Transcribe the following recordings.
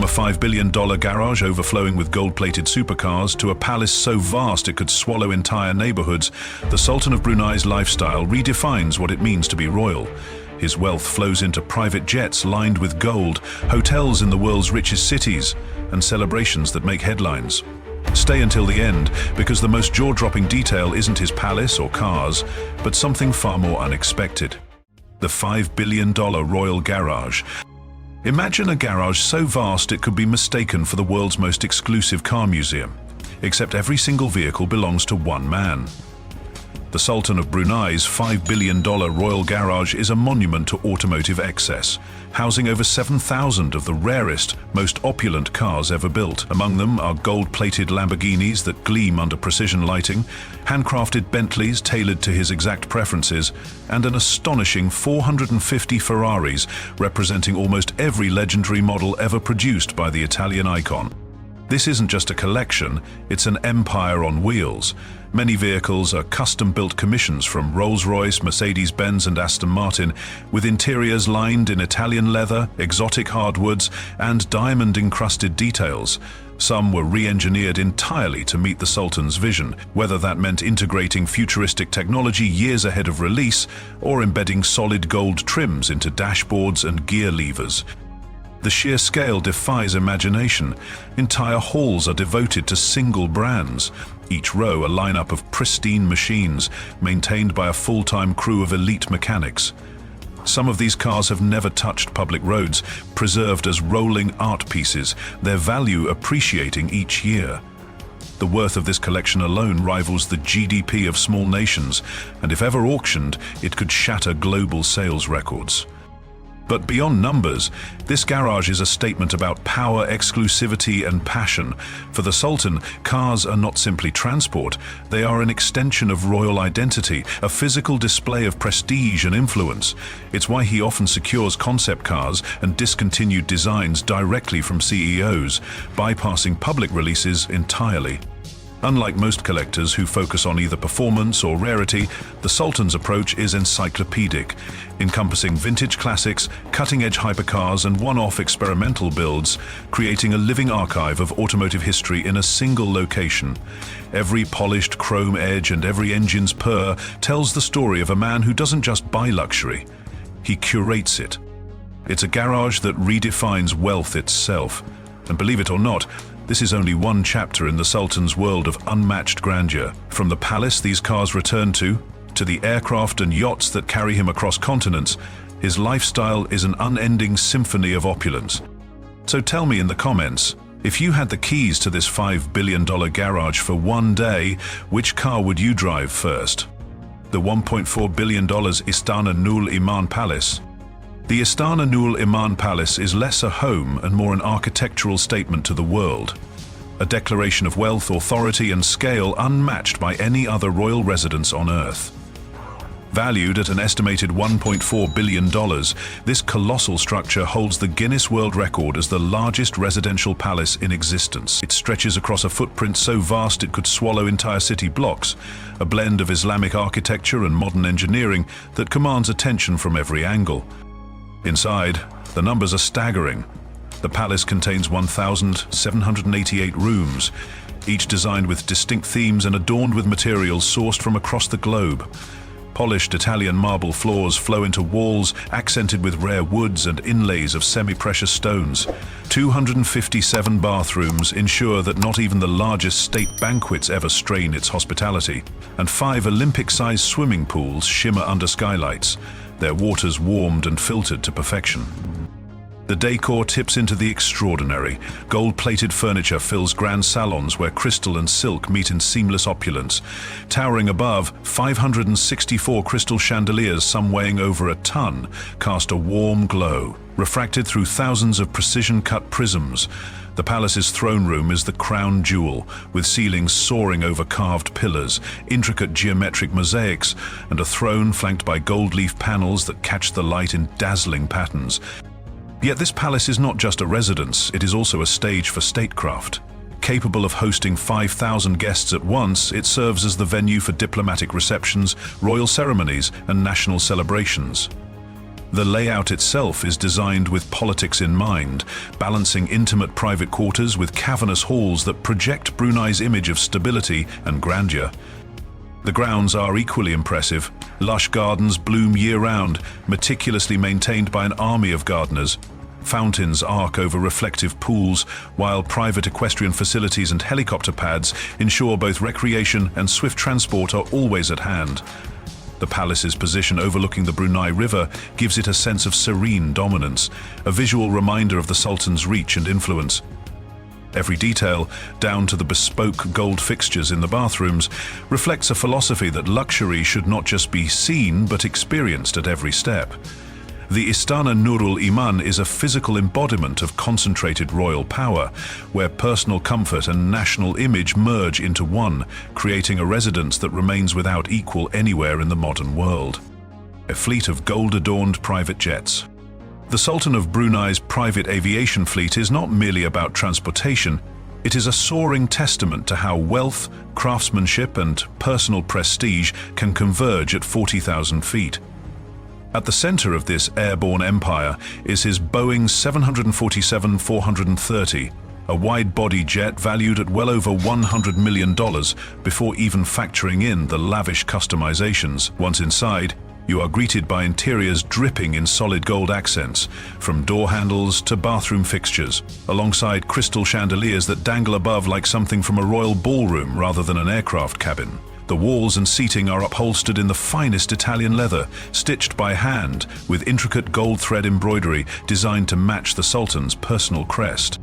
a $5 billion garage overflowing with gold-plated supercars to a palace so vast it could swallow entire neighborhoods, the Sultan of Brunei's lifestyle redefines what it means to be royal. His wealth flows into private jets lined with gold, hotels in the world's richest cities, and celebrations that make headlines. Stay until the end, because the most jaw-dropping detail isn't his palace or cars, but something far more unexpected. The $5 billion royal garage. Imagine a garage so vast it could be mistaken for the world's most exclusive car museum, except every single vehicle belongs to one man. The Sultan of Brunei's $5 billion royal garage is a monument to automotive excess, housing over 7,000 of the rarest, most opulent cars ever built. Among them are gold-plated Lamborghinis that gleam under precision lighting, handcrafted Bentleys tailored to his exact preferences, and an astonishing 450 Ferraris representing almost every legendary model ever produced by the Italian icon. This isn't just a collection, it's an empire on wheels. Many vehicles are custom-built commissions from Rolls-Royce, Mercedes-Benz and Aston Martin, with interiors lined in Italian leather, exotic hardwoods and diamond-encrusted details. Some were re-engineered entirely to meet the Sultan's vision, whether that meant integrating futuristic technology years ahead of release or embedding solid gold trims into dashboards and gear levers. The sheer scale defies imagination. Entire halls are devoted to single brands, each row a lineup of pristine machines, maintained by a full-time crew of elite mechanics. Some of these cars have never touched public roads, preserved as rolling art pieces, their value appreciating each year. The worth of this collection alone rivals the GDP of small nations, and if ever auctioned, it could shatter global sales records. But beyond numbers, this garage is a statement about power, exclusivity and passion. For the Sultan, cars are not simply transport, they are an extension of royal identity, a physical display of prestige and influence. It's why he often secures concept cars and discontinued designs directly from CEOs, bypassing public releases entirely. Unlike most collectors who focus on either performance or rarity, the Sultan's approach is encyclopedic, encompassing vintage classics, cutting-edge hypercars and one-off experimental builds, creating a living archive of automotive history in a single location. Every polished chrome edge and every engine's purr tells the story of a man who doesn't just buy luxury, he curates it. It's a garage that redefines wealth itself. And believe it or not, this is only one chapter in the Sultan's world of unmatched grandeur. From the palace these cars return to the aircraft and yachts that carry him across continents, his lifestyle is an unending symphony of opulence. So tell me in the comments, if you had the keys to this $5 billion garage for one day, which car would you drive first? The $1.4 billion Istana Nurul Iman Palace? The Istana Nurul Iman Palace is less a home and more an architectural statement to the world. A declaration of wealth, authority and scale unmatched by any other royal residence on Earth. Valued at an estimated $1.4 billion, this colossal structure holds the Guinness World Record as the largest residential palace in existence. It stretches across a footprint so vast it could swallow entire city blocks, a blend of Islamic architecture and modern engineering that commands attention from every angle. Inside, the numbers are staggering. The palace contains 1,788 rooms, each designed with distinct themes and adorned with materials sourced from across the globe. Polished Italian marble floors flow into walls accented with rare woods and inlays of semi-precious stones. 257 bathrooms ensure that not even the largest state banquets ever strain its hospitality, and 5 Olympic-sized swimming pools shimmer under skylights, their waters warmed and filtered to perfection. The decor tips into the extraordinary. Gold-plated furniture fills grand salons where crystal and silk meet in seamless opulence. Towering above, 564 crystal chandeliers, some weighing over a ton, cast a warm glow, refracted through thousands of precision-cut prisms. The palace's throne room is the crown jewel, with ceilings soaring over carved pillars, intricate geometric mosaics, and a throne flanked by gold leaf panels that catch the light in dazzling patterns. Yet this palace is not just a residence, it is also a stage for statecraft. Capable of hosting 5,000 guests at once, it serves as the venue for diplomatic receptions, royal ceremonies, and national celebrations. The layout itself is designed with politics in mind, balancing intimate private quarters with cavernous halls that project Brunei's image of stability and grandeur. The grounds are equally impressive. Lush gardens bloom year-round, meticulously maintained by an army of gardeners. Fountains arc over reflective pools, while private equestrian facilities and helicopter pads ensure both recreation and swift transport are always at hand. The palace's position overlooking the Brunei River gives it a sense of serene dominance, a visual reminder of the Sultan's reach and influence. Every detail, down to the bespoke gold fixtures in the bathrooms, reflects a philosophy that luxury should not just be seen but experienced at every step. The Istana Nurul Iman is a physical embodiment of concentrated royal power, where personal comfort and national image merge into one, creating a residence that remains without equal anywhere in the modern world. A fleet of gold-adorned private jets. The Sultan of Brunei's private aviation fleet is not merely about transportation, it is a soaring testament to how wealth, craftsmanship and personal prestige can converge at 40,000 feet. At the center of this airborne empire is his Boeing 747-430, a wide-body jet valued at well over $100 million before even factoring in the lavish customizations. Once inside, you are greeted by interiors dripping in solid gold accents, from door handles to bathroom fixtures, alongside crystal chandeliers that dangle above like something from a royal ballroom rather than an aircraft cabin. The walls and seating are upholstered in the finest Italian leather, stitched by hand with intricate gold thread embroidery designed to match the Sultan's personal crest.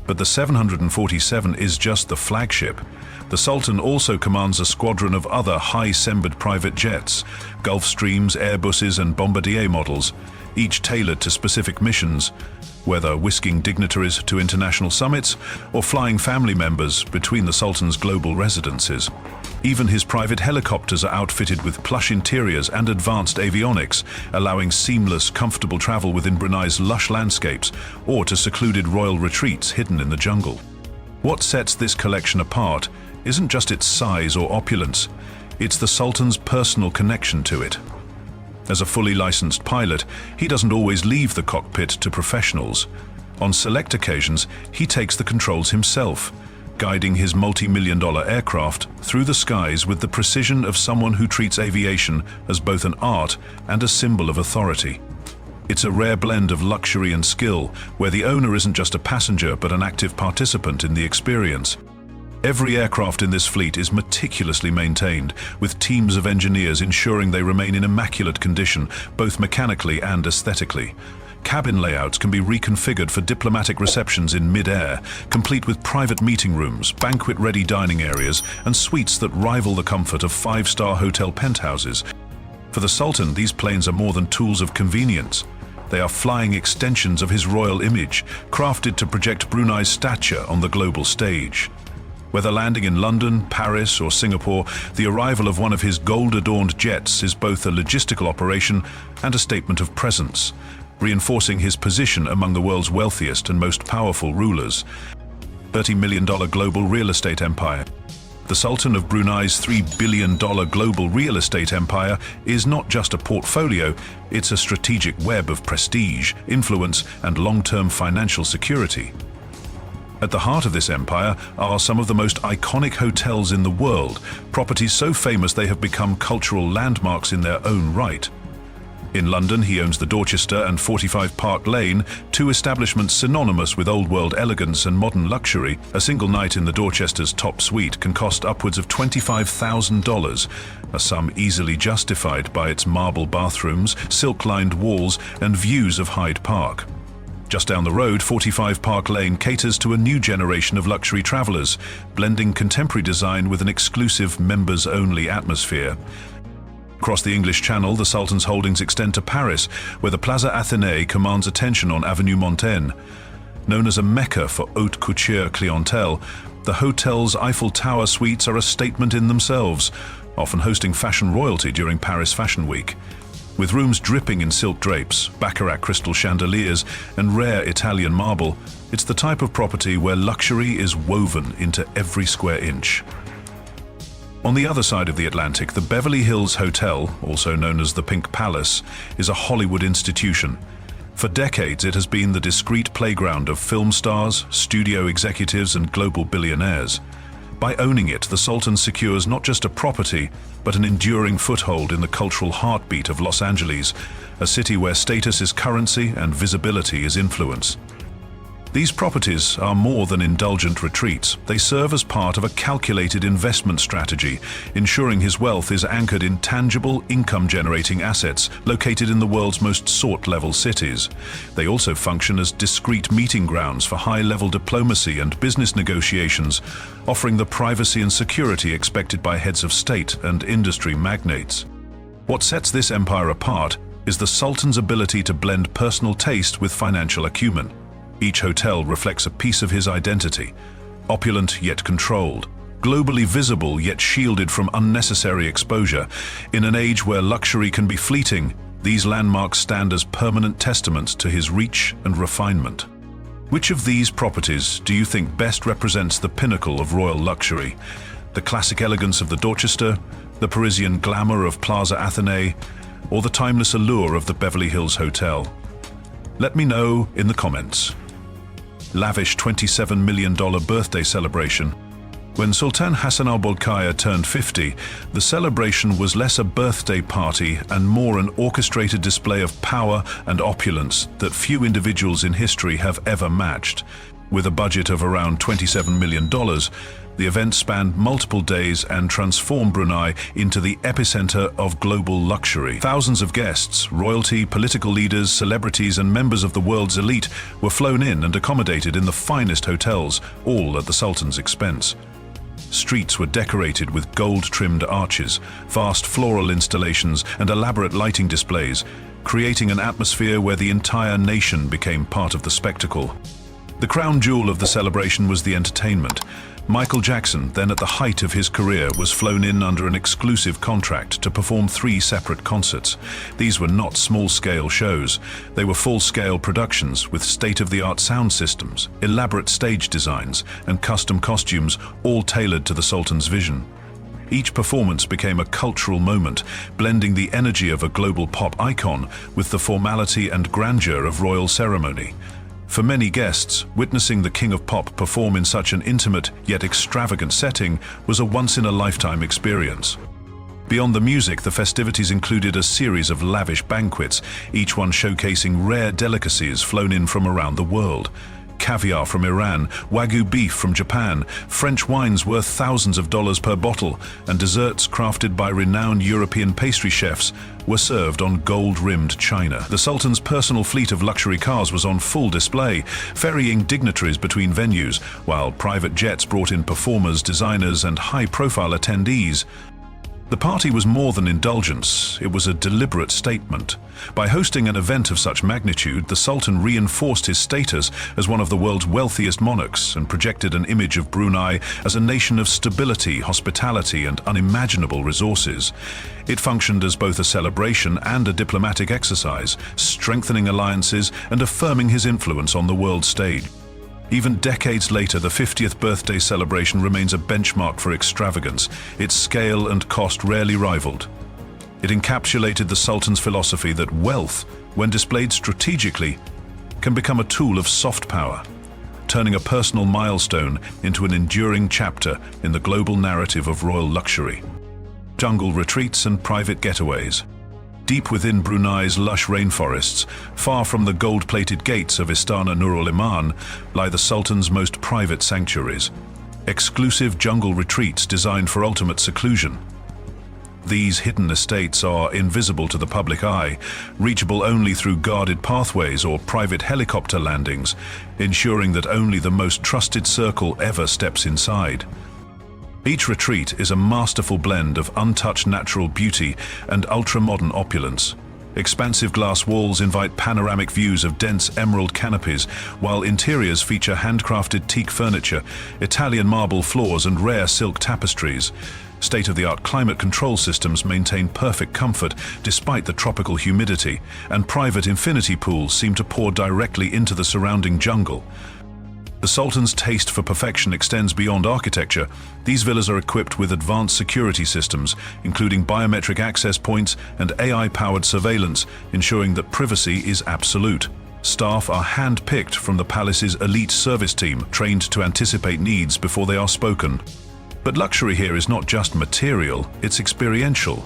But the 747 is just the flagship. The Sultan also commands a squadron of other high-sembered private jets, Gulfstreams, Airbuses and Bombardier models, each tailored to specific missions, whether whisking dignitaries to international summits or flying family members between the Sultan's global residences. Even his private helicopters are outfitted with plush interiors and advanced avionics, allowing seamless, comfortable travel within Brunei's lush landscapes or to secluded royal retreats hidden in the jungle. What sets this collection apart isn't just its size or opulence, it's the Sultan's personal connection to it. As a fully licensed pilot, he doesn't always leave the cockpit to professionals. On select occasions, he takes the controls himself, guiding his multi-million-dollar aircraft through the skies with the precision of someone who treats aviation as both an art and a symbol of authority. It's a rare blend of luxury and skill, where the owner isn't just a passenger but an active participant in the experience. Every aircraft in this fleet is meticulously maintained, with teams of engineers ensuring they remain in immaculate condition, both mechanically and aesthetically. Cabin layouts can be reconfigured for diplomatic receptions in mid-air, complete with private meeting rooms, banquet-ready dining areas, and suites that rival the comfort of five-star hotel penthouses. For the Sultan, these planes are more than tools of convenience. They are flying extensions of his royal image, crafted to project Brunei's stature on the global stage. Whether landing in London, Paris, or Singapore, the arrival of one of his gold-adorned jets is both a logistical operation and a statement of presence, reinforcing his position among the world's wealthiest and most powerful rulers. $30 million global real estate empire. The Sultan of Brunei's $3 billion global real estate empire is not just a portfolio, it's a strategic web of prestige, influence, and long-term financial security. At the heart of this empire are some of the most iconic hotels in the world, properties so famous they have become cultural landmarks in their own right. In London, he owns the Dorchester and 45 Park Lane, two establishments synonymous with old-world elegance and modern luxury. A single night in the Dorchester's top suite can cost upwards of $25,000, a sum easily justified by its marble bathrooms, silk-lined walls, and views of Hyde Park. Just down the road, 45 Park Lane caters to a new generation of luxury travelers, blending contemporary design with an exclusive members-only atmosphere. Across the English Channel, the Sultan's holdings extend to Paris, where the Plaza Athénée commands attention on Avenue Montaigne. Known as a mecca for haute couture clientele, the hotel's Eiffel Tower suites are a statement in themselves, often hosting fashion royalty during Paris Fashion Week. With rooms dripping in silk drapes, baccarat crystal chandeliers, and rare Italian marble, it's the type of property where luxury is woven into every square inch. On the other side of the Atlantic, the Beverly Hills Hotel, also known as the Pink Palace, is a Hollywood institution. For decades, it has been the discreet playground of film stars, studio executives, and global billionaires. By owning it, the Sultan secures not just a property, but an enduring foothold in the cultural heartbeat of Los Angeles, a city where status is currency and visibility is influence. These properties are more than indulgent retreats. They serve as part of a calculated investment strategy, ensuring his wealth is anchored in tangible, income-generating assets located in the world's most sought-level cities. They also function as discreet meeting grounds for high-level diplomacy and business negotiations, offering the privacy and security expected by heads of state and industry magnates. What sets this empire apart is the Sultan's ability to blend personal taste with financial acumen. Each hotel reflects a piece of his identity, opulent yet controlled, globally visible yet shielded from unnecessary exposure. In an age where luxury can be fleeting, these landmarks stand as permanent testaments to his reach and refinement. Which of these properties do you think best represents the pinnacle of royal luxury? The classic elegance of the Dorchester, the Parisian glamour of Plaza Athénée, or the timeless allure of the Beverly Hills Hotel? Let me know in the comments. Lavish $27 million birthday celebration. When Sultan Hassan al-Bolkiah turned 50, the celebration was less a birthday party and more an orchestrated display of power and opulence that few individuals in history have ever matched. With a budget of around $27 million, the event spanned multiple days and transformed Brunei into the epicenter of global luxury. Thousands of guests, royalty, political leaders, celebrities, and members of the world's elite were flown in and accommodated in the finest hotels, all at the Sultan's expense. Streets were decorated with gold-trimmed arches, vast floral installations, and elaborate lighting displays, creating an atmosphere where the entire nation became part of the spectacle. The crown jewel of the celebration was the entertainment. Michael Jackson, then at the height of his career, was flown in under an exclusive contract to perform 3 separate concerts. These were not small-scale shows. They were full-scale productions with state-of-the-art sound systems, elaborate stage designs, and custom costumes, all tailored to the Sultan's vision. Each performance became a cultural moment, blending the energy of a global pop icon with the formality and grandeur of royal ceremony. For many guests, witnessing the King of Pop perform in such an intimate yet extravagant setting was a once-in-a-lifetime experience. Beyond the music, the festivities included a series of lavish banquets, each one showcasing rare delicacies flown in from around the world. Caviar from Iran, Wagyu beef from Japan, French wines worth thousands of dollars per bottle, and desserts crafted by renowned European pastry chefs were served on gold-rimmed china. The Sultan's personal fleet of luxury cars was on full display, ferrying dignitaries between venues, while private jets brought in performers, designers, and high-profile attendees. The party was more than indulgence, it was a deliberate statement. By hosting an event of such magnitude, the Sultan reinforced his status as one of the world's wealthiest monarchs and projected an image of Brunei as a nation of stability, hospitality, and unimaginable resources. It functioned as both a celebration and a diplomatic exercise, strengthening alliances and affirming his influence on the world stage. Even decades later, the 50th birthday celebration remains a benchmark for extravagance, its scale and cost rarely rivaled. It encapsulated the Sultan's philosophy that wealth, when displayed strategically, can become a tool of soft power, turning a personal milestone into an enduring chapter in the global narrative of royal luxury. Jungle retreats and private getaways. Deep within Brunei's lush rainforests, far from the gold-plated gates of Istana Nurul Iman, lie the Sultan's most private sanctuaries, exclusive jungle retreats designed for ultimate seclusion. These hidden estates are invisible to the public eye, reachable only through guarded pathways or private helicopter landings, ensuring that only the most trusted circle ever steps inside. Each retreat is a masterful blend of untouched natural beauty and ultra-modern opulence. Expansive glass walls invite panoramic views of dense emerald canopies, while interiors feature handcrafted teak furniture, Italian marble floors, and rare silk tapestries. State-of-the-art climate control systems maintain perfect comfort despite the tropical humidity, and private infinity pools seem to pour directly into the surrounding jungle. The Sultan's taste for perfection extends beyond architecture. These villas are equipped with advanced security systems, including biometric access points and AI-powered surveillance, ensuring that privacy is absolute. Staff are hand-picked from the palace's elite service team, trained to anticipate needs before they are spoken. But luxury here is not just material, it's experiential.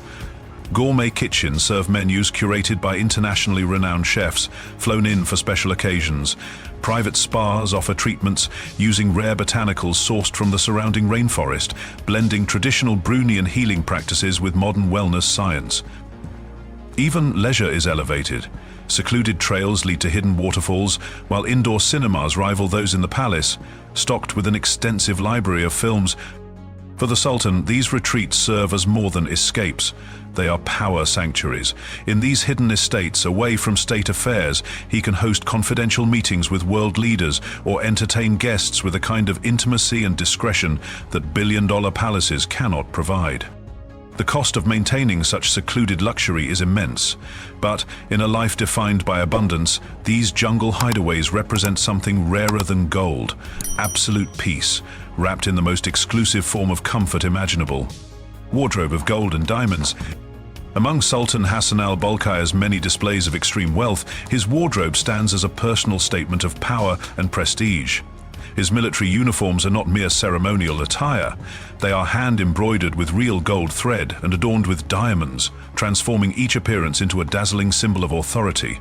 Gourmet kitchens serve menus curated by internationally renowned chefs, flown in for special occasions. Private spas offer treatments using rare botanicals sourced from the surrounding rainforest, blending traditional Bruneian healing practices with modern wellness science. Even leisure is elevated. Secluded trails lead to hidden waterfalls, while indoor cinemas rival those in the palace, stocked with an extensive library of films. For the Sultan, these retreats serve as more than escapes. They are power sanctuaries. In these hidden estates, away from state affairs, he can host confidential meetings with world leaders or entertain guests with a kind of intimacy and discretion that billion-dollar palaces cannot provide. The cost of maintaining such secluded luxury is immense, but in a life defined by abundance, these jungle hideaways represent something rarer than gold: absolute peace, wrapped in the most exclusive form of comfort imaginable. Wardrobe of gold and diamonds. Among Sultan Hassan al-Bolkiah's many displays of extreme wealth, his wardrobe stands as a personal statement of power and prestige. His military uniforms are not mere ceremonial attire. They are hand-embroidered with real gold thread and adorned with diamonds, transforming each appearance into a dazzling symbol of authority.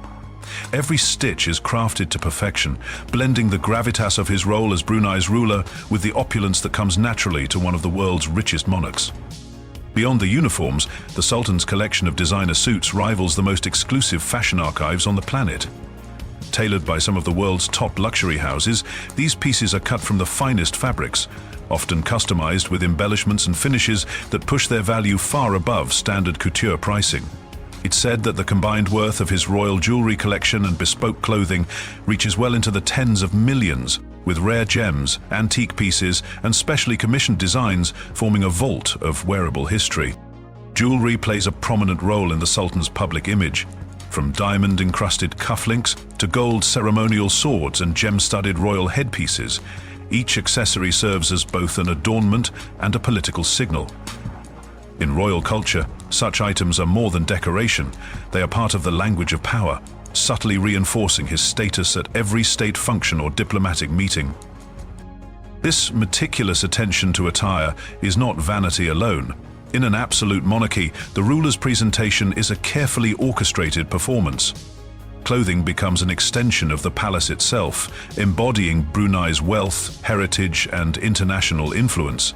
Every stitch is crafted to perfection, blending the gravitas of his role as Brunei's ruler with the opulence that comes naturally to one of the world's richest monarchs. Beyond the uniforms, the Sultan's collection of designer suits rivals the most exclusive fashion archives on the planet. Tailored by some of the world's top luxury houses, these pieces are cut from the finest fabrics, often customized with embellishments and finishes that push their value far above standard couture pricing. It's said that the combined worth of his royal jewelry collection and bespoke clothing reaches well into the tens of millions, with rare gems, antique pieces, and specially commissioned designs forming a vault of wearable history. Jewelry plays a prominent role in the Sultan's public image. From diamond-encrusted cufflinks to gold ceremonial swords and gem-studded royal headpieces, each accessory serves as both an adornment and a political signal. In royal culture, such items are more than decoration. They are part of the language of power, subtly reinforcing his status at every state function or diplomatic meeting. This meticulous attention to attire is not vanity alone. In an absolute monarchy, the ruler's presentation is a carefully orchestrated performance. Clothing becomes an extension of the palace itself, embodying Brunei's wealth, heritage, and international influence.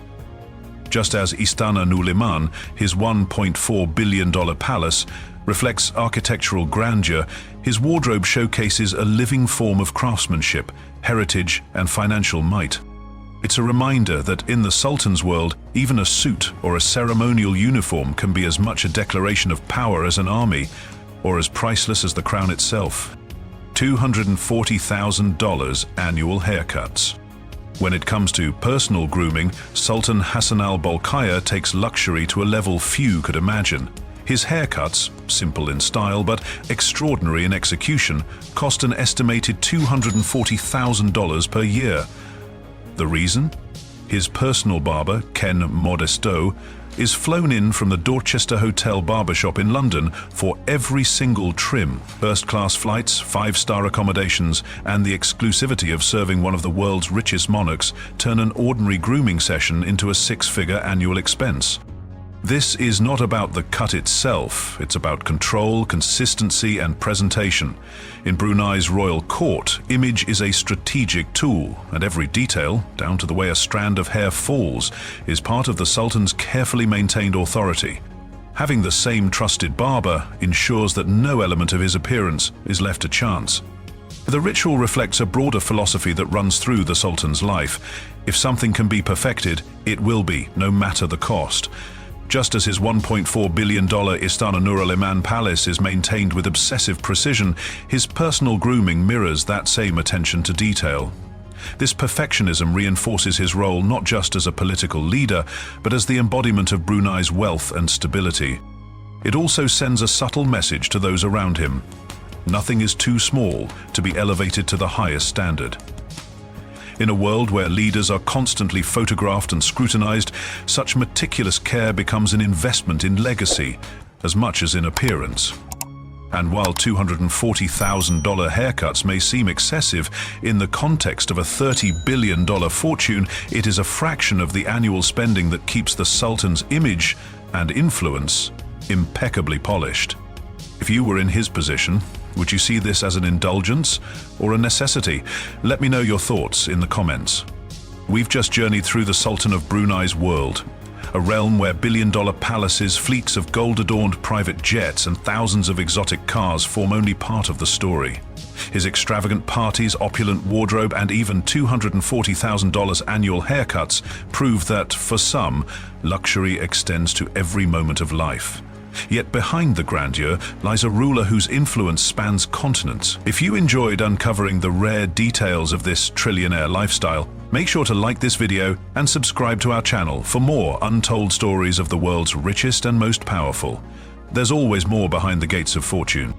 Just as Istana Nurul Iman, his $1.4 billion palace, reflects architectural grandeur, his wardrobe showcases a living form of craftsmanship, heritage, and financial might. It's a reminder that in the Sultan's world, even a suit or a ceremonial uniform can be as much a declaration of power as an army, or as priceless as the crown itself. $240,000 annual haircuts. When it comes to personal grooming, Sultan Hassan al-Bolkiah takes luxury to a level few could imagine. His haircuts, simple in style but extraordinary in execution, cost an estimated $240,000 per year. The reason? His personal barber, Ken Modesto, is flown in from the Dorchester Hotel barbershop in London for every single trim. First-class flights, five-star accommodations, and the exclusivity of serving one of the world's richest monarchs turn an ordinary grooming session into a six-figure annual expense. This is not about the cut itself, it's about control, consistency, and presentation. In Brunei's royal court, image is a strategic tool, and every detail, down to the way a strand of hair falls, is part of the Sultan's carefully maintained authority. Having the same trusted barber ensures that no element of his appearance is left to chance. The ritual reflects a broader philosophy that runs through the Sultan's life. If something can be perfected, it will be, no matter the cost. Just as his $1.4 billion Istana Nurul Iman Palace is maintained with obsessive precision, his personal grooming mirrors that same attention to detail. This perfectionism reinforces his role not just as a political leader, but as the embodiment of Brunei's wealth and stability. It also sends a subtle message to those around him. Nothing is too small to be elevated to the highest standard. In a world where leaders are constantly photographed and scrutinized, such meticulous care becomes an investment in legacy, as much as in appearance. And while $240,000 haircuts may seem excessive, in the context of a $30 billion fortune, it is a fraction of the annual spending that keeps the Sultan's image and influence impeccably polished. If you were in his position, would you see this as an indulgence or a necessity? Let me know your thoughts in the comments. We've just journeyed through the Sultan of Brunei's world, a realm where billion-dollar palaces, fleets of gold-adorned private jets, and thousands of exotic cars form only part of the story. His extravagant parties, opulent wardrobe, and even $240,000 annual haircuts prove that, for some, luxury extends to every moment of life. Yet behind the grandeur lies a ruler whose influence spans continents. If you enjoyed uncovering the rare details of this trillionaire lifestyle, make sure to like this video and subscribe to our channel for more untold stories of the world's richest and most powerful. There's always more behind the gates of fortune.